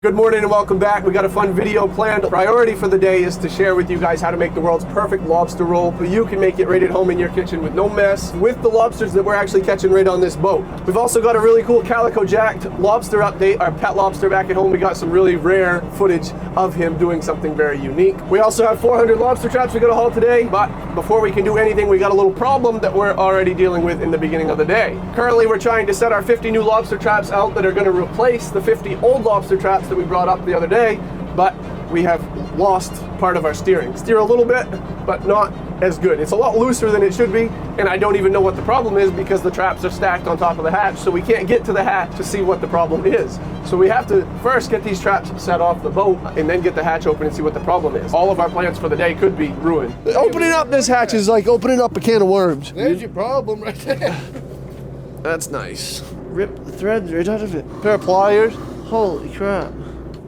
Good morning and welcome back. We got a fun video planned. Priority for the day is to share with you guys how to make the world's perfect lobster roll. You can make it right at home in your kitchen with no mess, with the lobsters that we're actually catching right on this boat. We've also got a really cool calico jacked lobster update. Our pet lobster back at home, we got some really rare footage of him doing something very unique. We also have 400 lobster traps we got to haul today, but before we can do anything, we got a little problem that we're already dealing with in the beginning of the day. Currently, we're trying to set our 50 new lobster traps out that are going to replace the 50 old lobster traps that we brought up the other day, but we have lost part of our steering. Steer a little bit, but not as good. It's a lot looser than it should be, and I don't even know what the problem is because the traps are stacked on top of the hatch, so we can't get to the hatch to see what the problem is. So we have to first get these traps set off the boat and then get the hatch open and see what the problem is. All of our plans for the day could be ruined. Opening up this hatch is like opening up a can of worms. There's your problem right there. That's nice. Rip the threads right out of it. Pair of pliers. Holy crap.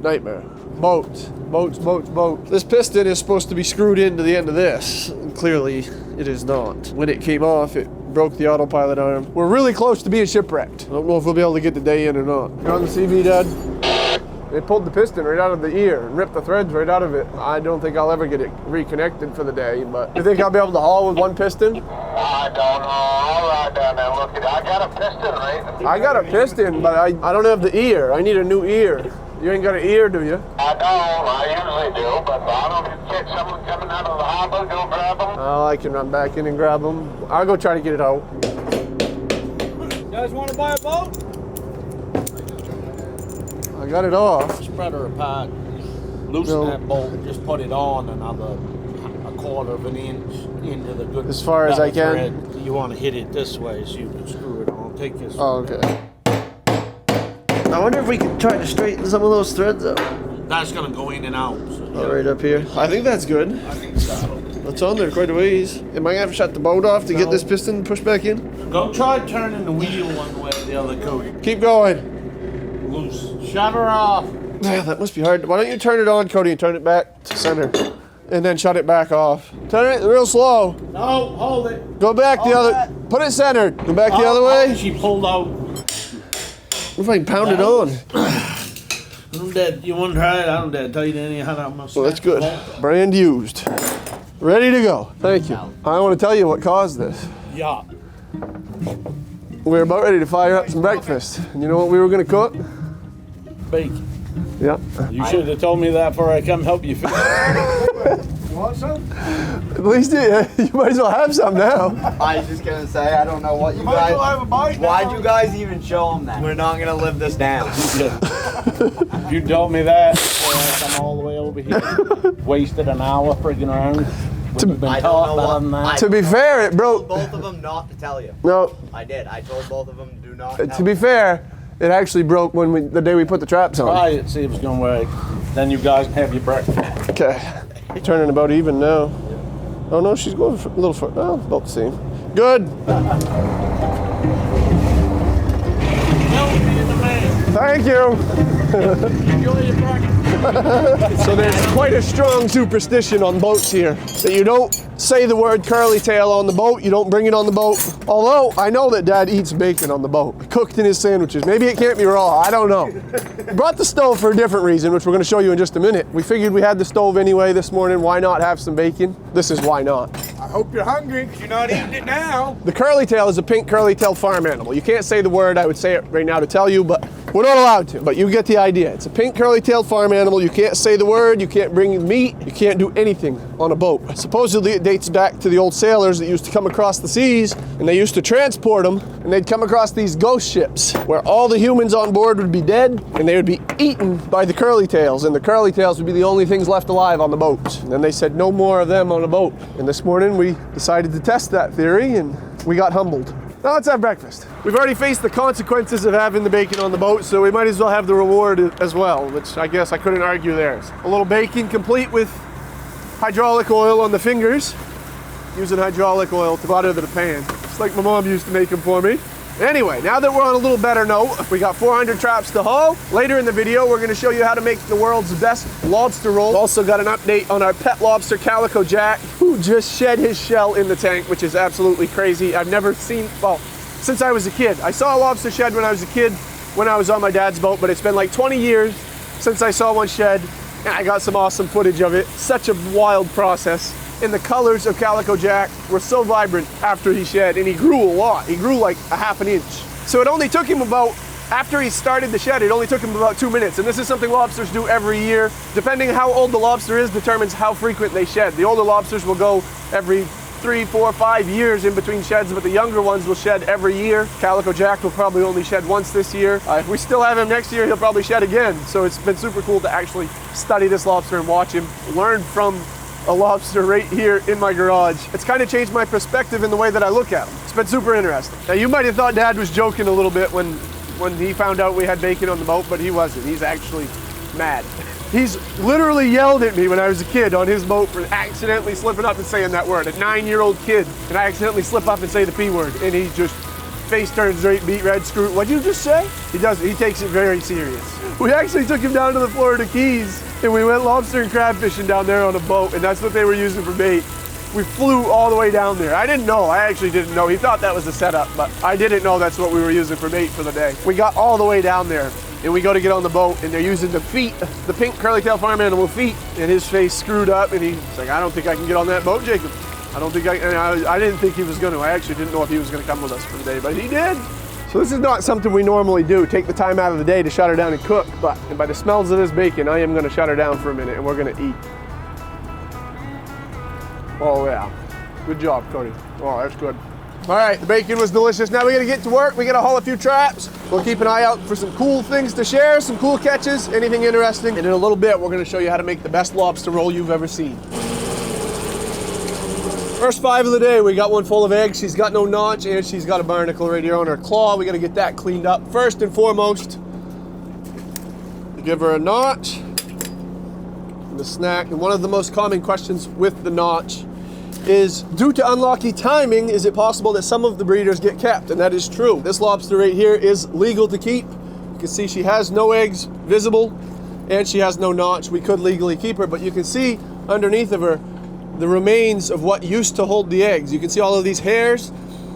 Nightmare. Boats. Boats, boats, boats. This piston is supposed to be screwed into the end of this. And clearly, it is not. When it came off, it broke the autopilot arm. We're really close to being shipwrecked. I don't know if we'll be able to get the day in or not. You're on the CV, Dad? They pulled the piston right out of the ear and ripped the threads right out of it. I don't think I'll ever get it reconnected for the day, but you think I'll be able to haul with one piston? I don't know. All right, down there. Look, I got a piston, right? I got a piston, but I don't have the ear. I need a new ear. You ain't got an ear, do you? I don't. I usually do, but I don't know if you catch someone coming out of the harbor, go grab them. Oh, I can run back in and grab them. I'll go try to get it out. You guys want to buy a boat? I got it off. Spread her apart. Loosen that bolt. Just put it on another a quarter of an inch into the good. As far as I can. Thread. You want to hit it this way so you can screw it on. Take this. Oh, okay. I wonder if we can try to straighten some of those threads out. That's gonna go in and out. So, Oh, right up here. I think that's good. I think so. That's on there quite a ways. Am I gonna have to shut the boat off to get this piston pushed back in? Go try turning the wheel one way or the other, Cody. Keep going. Loose. Shut her off. Yeah, that must be hard. Why don't you turn it on, Cody, and turn it back to center? And then shut it back off. Turn it real slow. No, hold it. Go back the other. Put it centered. Go back the other way. She pulled out. What if I pound it on? I'm dead. You want to try it? I'm dead. Tell you anyhow how much. Well, that's good. Brand used. Ready to go. Thank you. I want to tell you what caused this. Yeah. We were about ready to fire up some breakfast. And you know what we were going to cook? Bacon. Yeah. You should have told me that before I come help you fix it. You want some? At least you might as well have some now. I was just gonna say, I don't know what you Might as guys. well have a bite now. Why'd you guys even show them that? We're not gonna live this down. If you told me that, I'd come all the way over here. Wasted an hour friggin' around. Wouldn't have been I taught don't know better than what. that. To be fair, it I broke. told both of them not to tell you. No, I did. I told both of them do not. to be fair, it actually broke when the day we put the traps on. Try it, see if it's gonna work. Then you guys can have your breakfast. Okay. Turning about even now. Oh no, she's going a little far. Oh, about the same. Good. Thank you. Enjoy your breakfast. So there's quite a strong superstition on boats here that you don't say the word curly tail on the boat, you don't bring it on the boat. Although I know that Dad eats bacon on the boat, cooked in his sandwiches. Maybe it can't be raw, I don't know. We brought the stove for a different reason, which we're gonna show you in just a minute. We figured we had the stove anyway this morning, why not have some bacon? This is why not. I hope you're hungry because you're not eating it now. The curly tail is a pink curly tail farm animal. You can't say the word, I would say it right now to tell you, but we're not allowed to, but you get the idea. It's a pink curly tail farm animal. You can't say the word, you can't bring meat, you can't do anything on a boat. Supposedly it dates back to the old sailors that used to come across the seas and they used to transport them and they'd come across these ghost ships where all the humans on board would be dead and they would be eaten by the curly tails and the curly tails would be the only things left alive on the boats. And then they said no more of them on a boat. And this morning we decided to test that theory and we got humbled. Now let's have breakfast. We've already faced the consequences of having the bacon on the boat, so we might as well have the reward as well, which I guess I couldn't argue there. A little bacon complete with hydraulic oil on the fingers, using hydraulic oil to butter the pan. Just like my mom used to make them for me. Anyway, now that we're on a little better note, we got 400 traps to haul. Later in the video, we're gonna show you how to make the world's best lobster roll. Also got an update on our pet lobster, Calico Jack, who just shed his shell in the tank, which is absolutely crazy. I've never seen, well, since I was a kid. I saw a lobster shed when I was a kid, when I was on my dad's boat, but it's been like 20 years since I saw one shed, and I got some awesome footage of it. Such a wild process. And the colors of Calico Jack were so vibrant after he shed, and he grew a lot. He grew like a half an inch. So it only took him about, after he started the shed, it only took him about 2 minutes. And this is something lobsters do every year. Depending how old the lobster is determines how frequent they shed. The older lobsters will go every 3, 4, 5 years in between sheds, but the younger ones will shed every year. Calico Jack will probably only shed once this year. If we still have him next year, he'll probably shed again. So it's been super cool to actually study this lobster and watch him, learn from a lobster right here in my garage. It's kind of changed my perspective in the way that I look at him. It's been super interesting. Now you might have thought Dad was joking a little bit when he found out we had bacon on the boat, but he wasn't. He's actually mad. He's literally yelled at me when I was a kid on his boat for accidentally slipping up and saying that word. A 9-year-old kid, and I accidentally slip up and say the P word, and he just face turns right, beat red, screw. What'd you just say? He does. He takes it very serious. We actually took him down to the Florida Keys, and we went lobster and crab fishing down there on a boat, and that's what they were using for bait. We flew all the way down there. I didn't know. I actually didn't know. He thought that was a setup, but I didn't know that's what we were using for bait for the day. We got all the way down there, and we go to get on the boat, and they're using the feet, the pink curly-tailed farm animal feet, and his face screwed up, and he's like, I don't think I can get on that boat, Jacob. I don't think I didn't think he was going to. I actually didn't know if he was going to come with us for the day, but he did. So this is not something we normally do, take the time out of the day to shut her down and cook, but by the smells of this bacon, I am going to shut her down for a minute, and we're going to eat. Oh yeah, good job, Cody. Oh, that's good. All right, the bacon was delicious. Now we got to get to work. We got to haul a few traps. We'll keep an eye out for some cool things to share, some cool catches, anything interesting. And in a little bit, we're going to show you how to make the best lobster roll you've ever seen. First 5 of the day, we got one full of eggs. She's got no notch, and she's got a barnacle right here on her claw. We got to get that cleaned up. First and foremost, give her a notch and a snack. And one of the most common questions with the notch is, due to unlucky timing, is it possible that some of the breeders get kept? And that is true. This lobster right here is legal to keep. You can see she has no eggs visible, and she has no notch. We could legally keep her, but you can see underneath of her the remains of what used to hold the eggs. You can see all of these hairs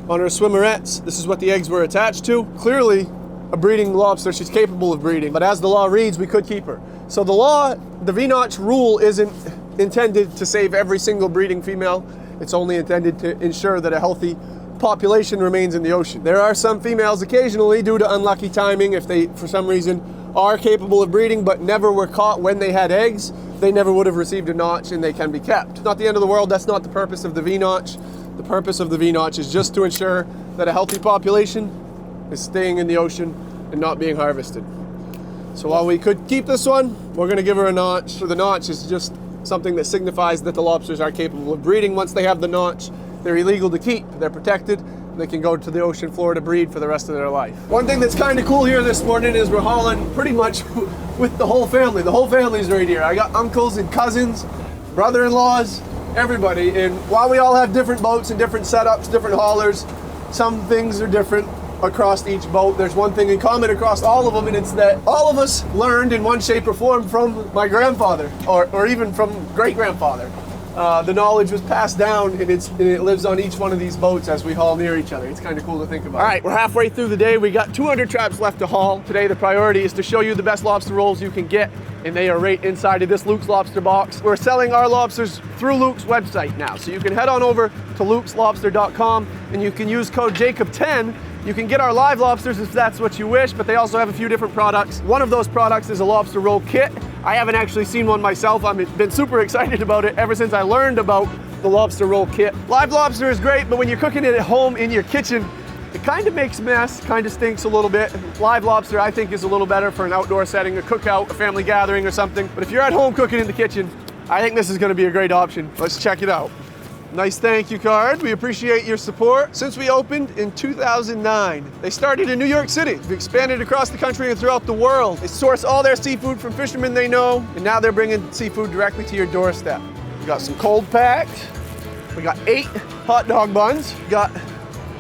on her swimmerettes. This is what the eggs were attached to. Clearly a breeding lobster. She's capable of breeding, but as the law reads, we could keep her. So the law, the V-notch rule, isn't intended to save every single breeding female. It's only intended to ensure that a healthy population remains in the ocean. There are some females occasionally, due to unlucky timing, if they for some reason are capable of breeding but never were caught when they had eggs, they never would have received a notch, and they can be kept. Not the end of the world. That's not the purpose of the V-notch. The purpose of the V-notch is just to ensure that a healthy population is staying in the ocean and not being harvested. So while we could keep this one, we're going to give her a notch. So the notch is just something that signifies that the lobsters are capable of breeding. Once they have the notch, they're illegal to keep. They're protected. They can go to the ocean floor to breed for the rest of their life. One thing that's kind of cool here this morning is we're hauling pretty much with the whole family. The whole family's right here. I got uncles and cousins, brother-in-laws, everybody. And while we all have different boats and different setups, different haulers, some things are different across each boat. There's one thing in common across all of them, and it's that all of us learned in one shape or form from my grandfather, or even from great-grandfather. The knowledge was passed down, and it lives on each one of these boats as we haul near each other. It's kind of cool to think about. All right, we're halfway through the day. We got 200 traps left to haul. Today, the priority is to show you the best lobster rolls you can get, and they are right inside of this Lukes Lobster box. We're selling our lobsters through Luke's website now, so you can head on over to lukeslobster.com, and you can use code JACOB10. You can get our live lobsters if that's what you wish, but they also have a few different products. One of those products is a lobster roll kit. I haven't actually seen one myself. I've been super excited about it ever since I learned about the lobster roll kit. Live lobster is great, but when you're cooking it at home in your kitchen, it kind of makes a mess, kind of stinks a little bit. Live lobster, I think, is a little better for an outdoor setting, a cookout, a family gathering or something. But if you're at home cooking in the kitchen, I think this is gonna be a great option. Let's check it out. Nice thank you card. We appreciate your support. Since we opened in 2009, they started in New York City. We've expanded across the country and throughout the world. They source all their seafood from fishermen they know, and now they're bringing seafood directly to your doorstep. We got some cold packed. We got 8 hot dog buns. We got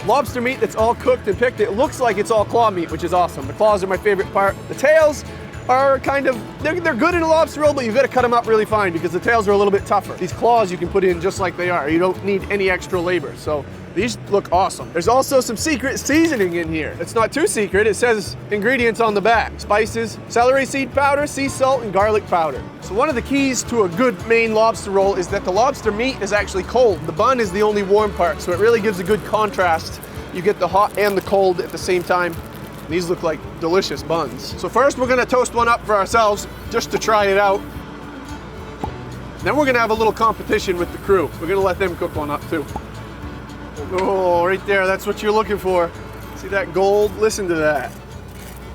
lobster meat that's all cooked and picked. It looks like it's all claw meat, which is awesome. The claws are my favorite part. The tails are kind of, they're good in a lobster roll, but you've got to cut them up really fine because the tails are a little bit tougher. These claws you can put in just like they are. You don't need any extra labor. So these look awesome. There's also some secret seasoning in here. It's not too secret. It says ingredients on the back. Spices, celery seed powder, sea salt, and garlic powder. So one of the keys to a good Maine lobster roll is that the lobster meat is actually cold. The bun is the only warm part, so it really gives a good contrast. You get the hot and the cold at the same time. These look like delicious buns. So first we're gonna toast one up for ourselves just to try it out. Then we're gonna have a little competition with the crew. We're gonna let them cook one up too. Oh, right there, that's what you're looking for. See that gold? Listen to that.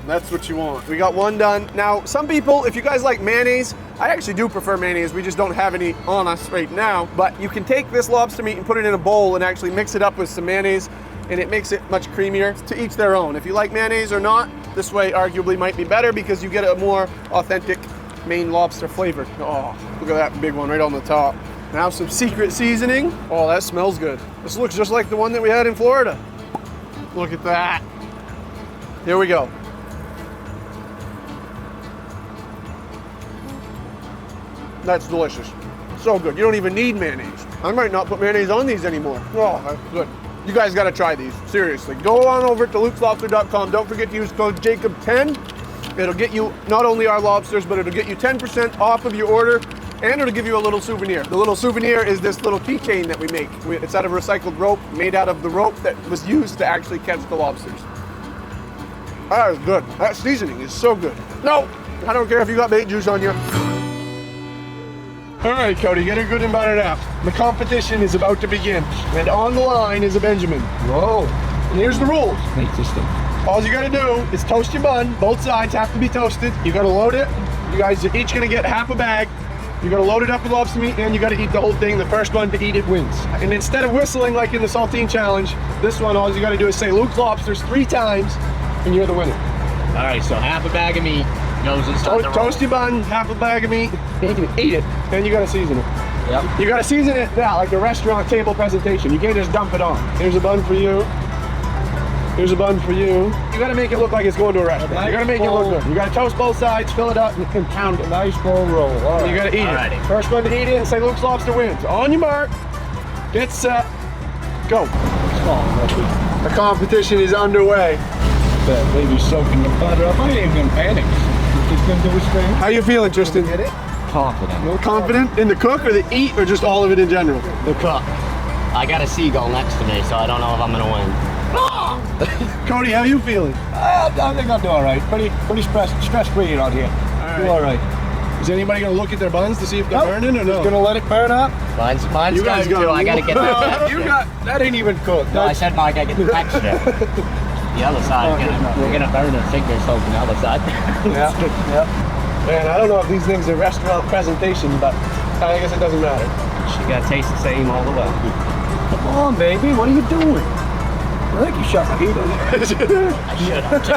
That's what you want. We got one done. Now, some people, if you guys like mayonnaise, I actually do prefer mayonnaise. We just don't have any on us right now. But you can take this lobster meat and put it in a bowl and actually mix it up with some mayonnaise, and it makes it much creamier. To each their own. If you like mayonnaise or not, this way arguably might be better because you get a more authentic Maine lobster flavor. Oh, look at that big one right on the top. Now some secret seasoning. Oh, that smells good. This looks just like the one that we had in Florida. Look at that. Here we go. That's delicious. So good. You don't even need mayonnaise. I might not put mayonnaise on these anymore. Oh, that's good. You guys got to try these. Seriously. Go on over to lukeslobster.com. Don't forget to use code JACOB10. It'll get you not only our lobsters, but it'll get you 10% off of your order, and it'll give you a little souvenir. The little souvenir is this little keychain that we make. It's out of recycled rope, made out of the rope that was used to actually catch the lobsters. That is good. That seasoning is so good. No, I don't care if you got bait juice on you. All right, Cody, get her good and buttered up. The competition is about to begin, and on the line is a Benjamin. Whoa. And here's the rules. Interesting. All you gotta do is toast your bun. Both sides have to be toasted. You gotta load it. You guys are each gonna get half a bag. You gotta load it up with lobster meat, and you gotta eat the whole thing. The first one to eat it wins. And instead of whistling like in the saltine challenge, this one, all you gotta do is say Lukes Lobsters 3 times, and you're the winner. All right, so half a bag of meat goes inside the roll. Toast your bun, half a bag of meat, and you can eat it, and you gotta season it. Yep. You gotta season it now, like a restaurant table presentation. You can't just dump it on. Here's a bun for you. Here's a bun for you. You gotta make it look like it's going to a restaurant. You gotta make it look good. You gotta toast both sides, fill it up, and pound it. Nice full roll. All right. You gotta eat it. First one to eat it and say Lukes Lobster wins. On your mark, get set, go. The competition is underway. That baby's soaking the butter up. I ain't even gonna panic. He's gonna do his thing. How you feeling, Tristan? Get it? Confident. Confident in the cook or the eat or just all of it in general? The cook. I got a seagull next to me, so I don't know if I'm gonna win. Cody, how you feeling? I think I'll do all right. Pretty stress-free out here. Do all right. Is anybody gonna look at their buns to see if they're burning or no? Just gonna let it burn up. Mine's You guys going too. got- I gotta get the texture. You got that ain't even cooked. No, I said no, I gotta get the texture. The other side, we're gonna burn the fingers soaking the other side. Yeah. Man, I don't know if these things are restaurant presentation, but I guess it doesn't matter. She gotta taste the same all the way. Come on, baby. What are you doing? I think you shut the heat on. I should have too.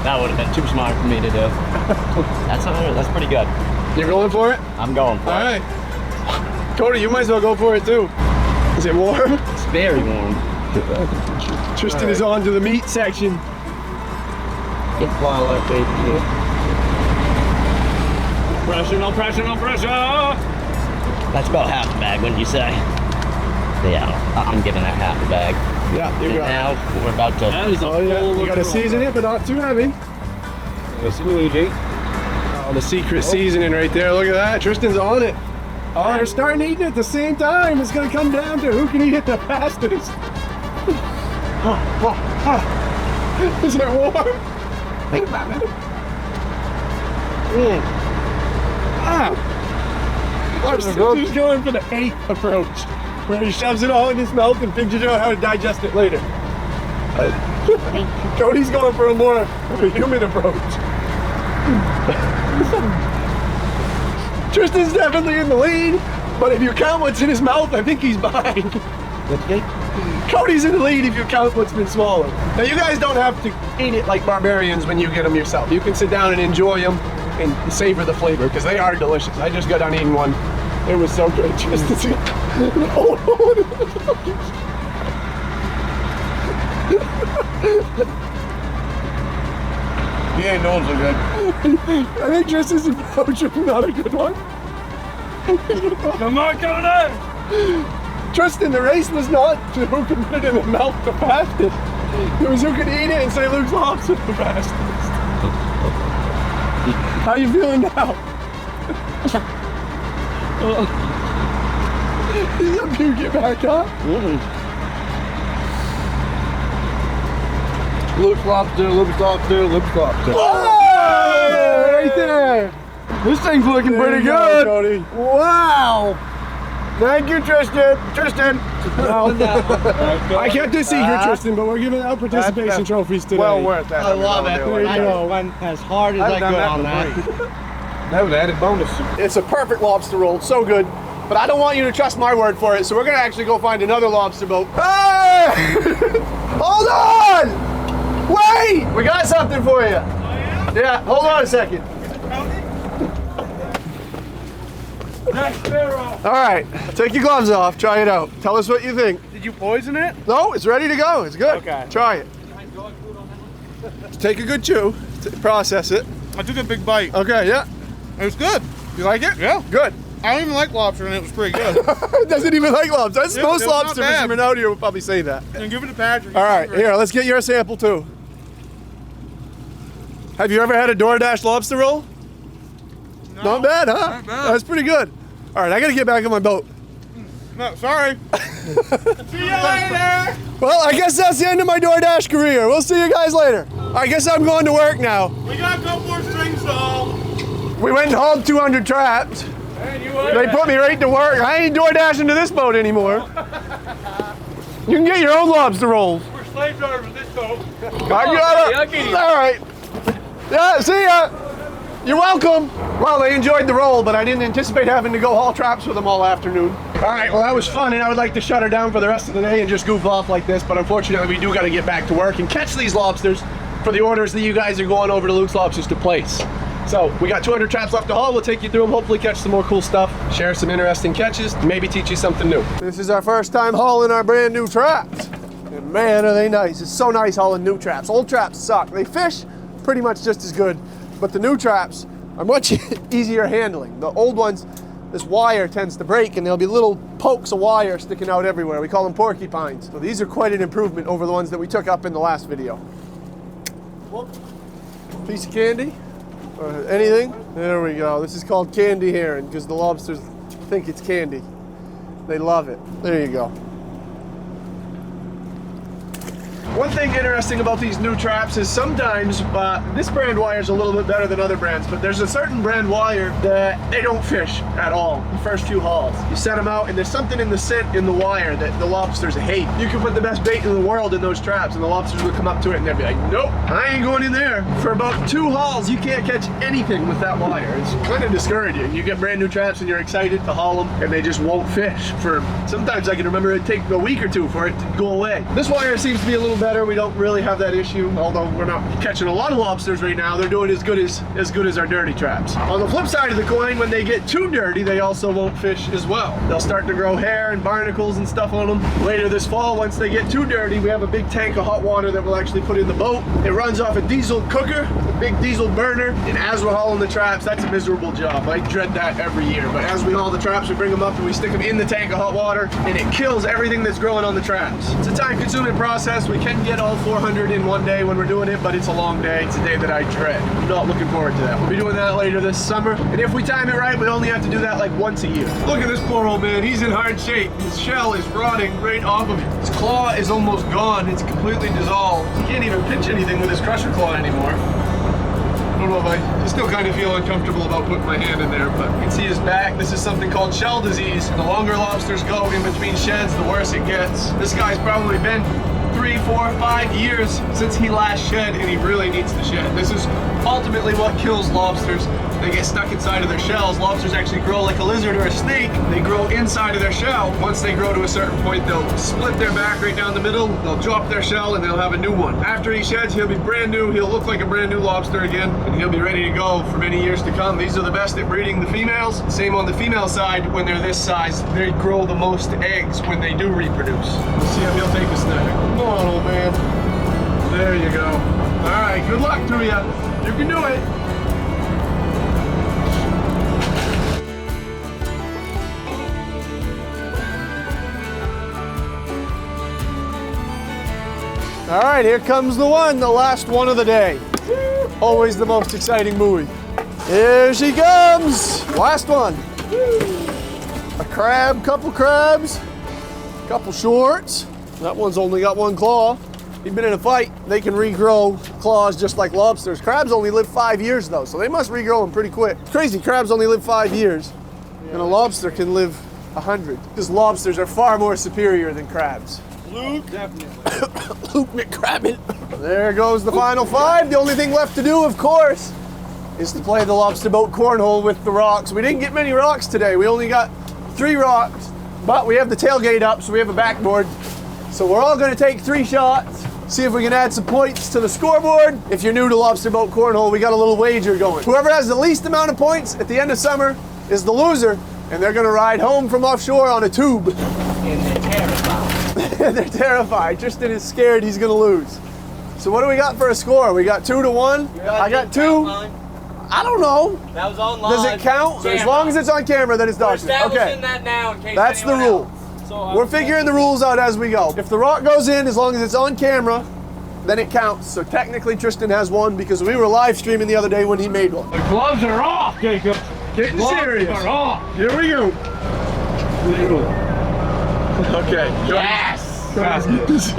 That would have been too smart for me to do. That's pretty good. You're going for it? I'm going for All it. right. Cody, you might as well go for it too. Is it warm? It's very warm. Tristan is on to the meat section. Get wild like baby. Pressure, no pressure, no pressure. That's about half a bag, wouldn't you say? Yeah, I'm giving that half a bag. Yeah, you And got it. now we're about to. Oh yeah, you gotta season it, but not too heavy. It's Luigi. Oh, the secret seasoning right there. Look at that. Tristan's on it. Oh, they're starting eating it at the same time. It's gonna come down to who can eat it the fastest. Is it warm? Think about it. He's going for the 8th approach, where he shoves it all in his mouth and figures out how to digest it later. Cody's going for a more of a human approach. Tristan's definitely in the lead, but if you count what's in his mouth, I think he's behind. Cody's in the lead if you count what's been swallowed. Now you guys don't have to eat it like barbarians when you get them yourself. You can sit down and enjoy them and savor the flavor because they are delicious. I just got done eating one. It was so good. Just to see. He ain't doing so good. I think Tristan's approach is not a good one. Come on, coming in. Tristan, the race was not to who can put it in the mouth the fastest. It was who could eat it and say Lukes Lobster the fastest. How you feeling now? You puke it back up? Lukes Lobster, Lukes Lobster, Lukes Lobster. Oh, right there. This thing's looking There pretty you go, good. Cody. Wow. Thank you, Tristan. Tristan. I kept a secret, Tristan, but we're giving out participation That's trophies today. Well worth that. I love it. There you I go. went as hard as I I've done could that on for that. free. That was an added bonus. It's a perfect lobster roll, so good. But I don't want you to trust my word for it, so we're gonna actually go find another lobster boat. Hey! Hold on! Wait! We got something for you. Yeah, hold on a second. All right, take your gloves off, try it out. Tell us what you think. Did you poison it? No, it's ready to go, it's good. Okay. Try it. Take a good chew, process it. I took a big bite. Okay, yeah, It was good. you like it? Yeah. Good. I don't even like lobster, and it was pretty good. It doesn't even like lobster. That's Yeah, most it was not lobster bad. fishermen out here will probably say that. And give it to Patrick. All right, here, let's get your sample too. Have you ever had a DoorDash lobster roll? No, Not bad, huh? not bad. That's pretty good. All right, I gotta get back on my boat. No, sorry. See you later. Well, I guess that's the end of my DoorDash career. We'll see you guys later. I guess I'm going to work now. We got a couple more strings though. We went and hauled 200 traps. They put me right to work. I ain't DoorDashing to this boat anymore. You can get your own lobster rolls. We're slave drivers this boat. I got it. All right. Yeah, see ya. You're welcome. Well, I enjoyed the roll, but I didn't anticipate having to go haul traps with them all afternoon. All right, well, that was fun, and I would like to shut her down for the rest of the day and just goof off like this, but unfortunately, we do got to get back to work and catch these lobsters for the orders that you guys are going over to Lukes Lobsters to place. So, we got 200 traps left to haul. We'll take you through them, hopefully catch some more cool stuff, share some interesting catches, maybe teach you something new. This is our first time hauling our brand new traps. And man, are they nice. It's so nice hauling new traps. Old traps suck. They fish pretty much just as good, but the new traps are much easier handling. The old ones, this wire tends to break and there'll be little pokes of wire sticking out everywhere. We call them porcupines. So these are quite an improvement over the ones that we took up in the last video. Piece of candy? Anything? There we go. This is called candy herring because the lobsters think it's candy. They love it. There you go. One thing interesting about these new traps is sometimes this brand wire is a little bit better than other brands, but there's a certain brand wire that they don't fish at all the first few hauls. You set them out and there's something in the scent in the wire that the lobsters hate. You can put the best bait in the world in those traps and the lobsters will come up to it and they'll be like, nope, I ain't going in there. For about 2 hauls, you can't catch anything with that wire. It's kind of discouraging. You get brand new traps and you're excited to haul them and they just won't fish. For sometimes I can remember it take a week or 2 for it to go away. This wire seems to be a little better. We don't really have that issue, although we're not catching a lot of lobsters right now. They're doing as good as our dirty traps. On the flip side of the coin, when they get too dirty, they also won't fish as well. They'll start to grow hair and barnacles and stuff on them. Later this fall, once they get too dirty, we have a big tank of hot water that we'll actually put in the boat. It runs off a diesel cooker, a big diesel burner, and as we're hauling the traps, that's a miserable job. I dread that every year, but as we haul the traps, we bring them up and we stick them in the tank of hot water, and it kills everything that's growing on the traps. It's a time-consuming process. We can get all 400 in one day when we're doing it, but it's a long day. It's a day that I dread. I'm not looking forward to that. We'll be doing that later this summer, and if we time it right, we only have to do that like once a year. Look at this poor old man. He's in hard shape. His shell is rotting right off of him. His claw is almost gone. It's completely dissolved. He can't even pinch anything with his crusher claw anymore. I don't know if I still kind of feel uncomfortable about putting my hand in there, but you can see his back. This is something called shell disease. The longer lobsters go in between sheds, the worse it gets. This guy's probably been 3, 4, 5 years since he last shed, and he really needs to shed. This is ultimately what kills lobsters. They get stuck inside of their shells. Lobsters actually grow like a lizard or a snake. They grow inside of their shell. Once they grow to a certain point, they'll split their back right down the middle. They'll drop their shell and they'll have a new one. After he sheds, he'll be brand new. He'll look like a brand new lobster again, and he'll be ready to go for many years to come. These are the best at breeding the females. Same on the female side. When they're this size, they grow the most eggs when they do reproduce. Let's see if he'll take a snag. Come on, old man. There you go. All right, good luck to you. You can do it. All right, here comes the last one of the day. Always the most exciting buoy. Here she comes. Last one. A crab, couple crabs, couple shorts. That one's only got one claw. He's been in a fight. They can regrow claws just like lobsters. Crabs only live 5 years though, so they must regrow them pretty quick. It's crazy, crabs only live 5 years, and a lobster can live 100. Because lobsters are far more superior than crabs. Luke, definitely. Luke McCrabbin. There goes the final 5. The only thing left to do, of course, is to play the lobster boat cornhole with the rocks. We didn't get many rocks today. We only got 3 rocks, but we have the tailgate up, so we have a backboard. So we're all gonna take 3 shots, see if we can add some points to the scoreboard. If you're new to lobster boat cornhole, we got a little wager going. Whoever has the least amount of points at the end of summer is the loser, and they're gonna ride home from offshore on a tube. And they're terrified. They're terrified. Tristan is scared he's gonna lose. So what do we got for a score? We got 2-1. I got 2. I don't know. That was online. Does it count? As long as it's on camera, then it's We're documented. establishing Okay. that now in case That's the anyone rule. else. We're figuring the rules out as we go. If the rock goes in, as long as it's on camera, then it counts. So technically Tristan has one because we were live streaming the other day when he made one. The gloves are off, Jacob. Getting Gloves serious. are off. Here we go. Okay. Yes. Got this.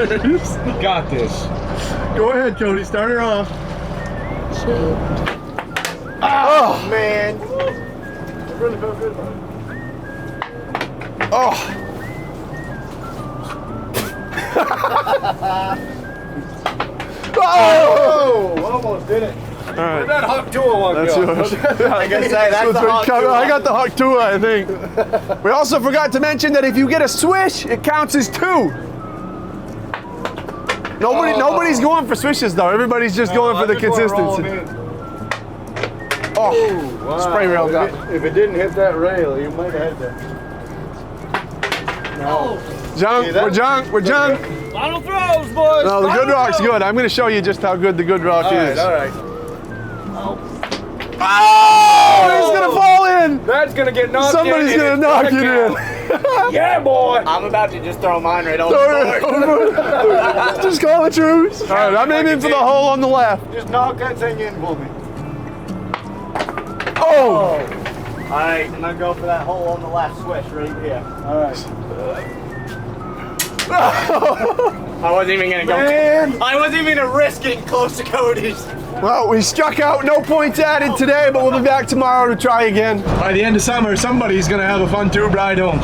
Got this. Go ahead, Cody. Start her off. Oh, man. It really felt good about it. Oh. Oh! Almost did it. All right. That hot tool one That's go. yours. I gotta say, that's the hot tool. I got the Huck Tua, I think. We also forgot to mention that if you get a swish, it counts as 2. Nobody's going for swishes though. Everybody's just going for the consistency. Oh, Wow. spray rail got me. If it didn't hit that rail, you might have had to. No. Junk, we're junk, we're junk. Final throws, boys. No, the good rock's good. I'm going to show you just how good the good rock is. All right. Oh, it's going to fall in. That's gonna get knocked in. Somebody's and going to it's knock it gonna in. count. Yeah, boy. I'm about to just throw mine right on the board. Just call it truce. All right, I'm aiming for the hole on the left. Just knock that thing in for me. Oh! Alright, I'm gonna go for that hole on the left swish right here. All right. I wasn't even gonna go. Man. I wasn't even gonna risk getting close to Cody's. Well, we struck out, no points added today, but we'll be back tomorrow to try again. By the end of summer, somebody's going to have a fun tube ride home.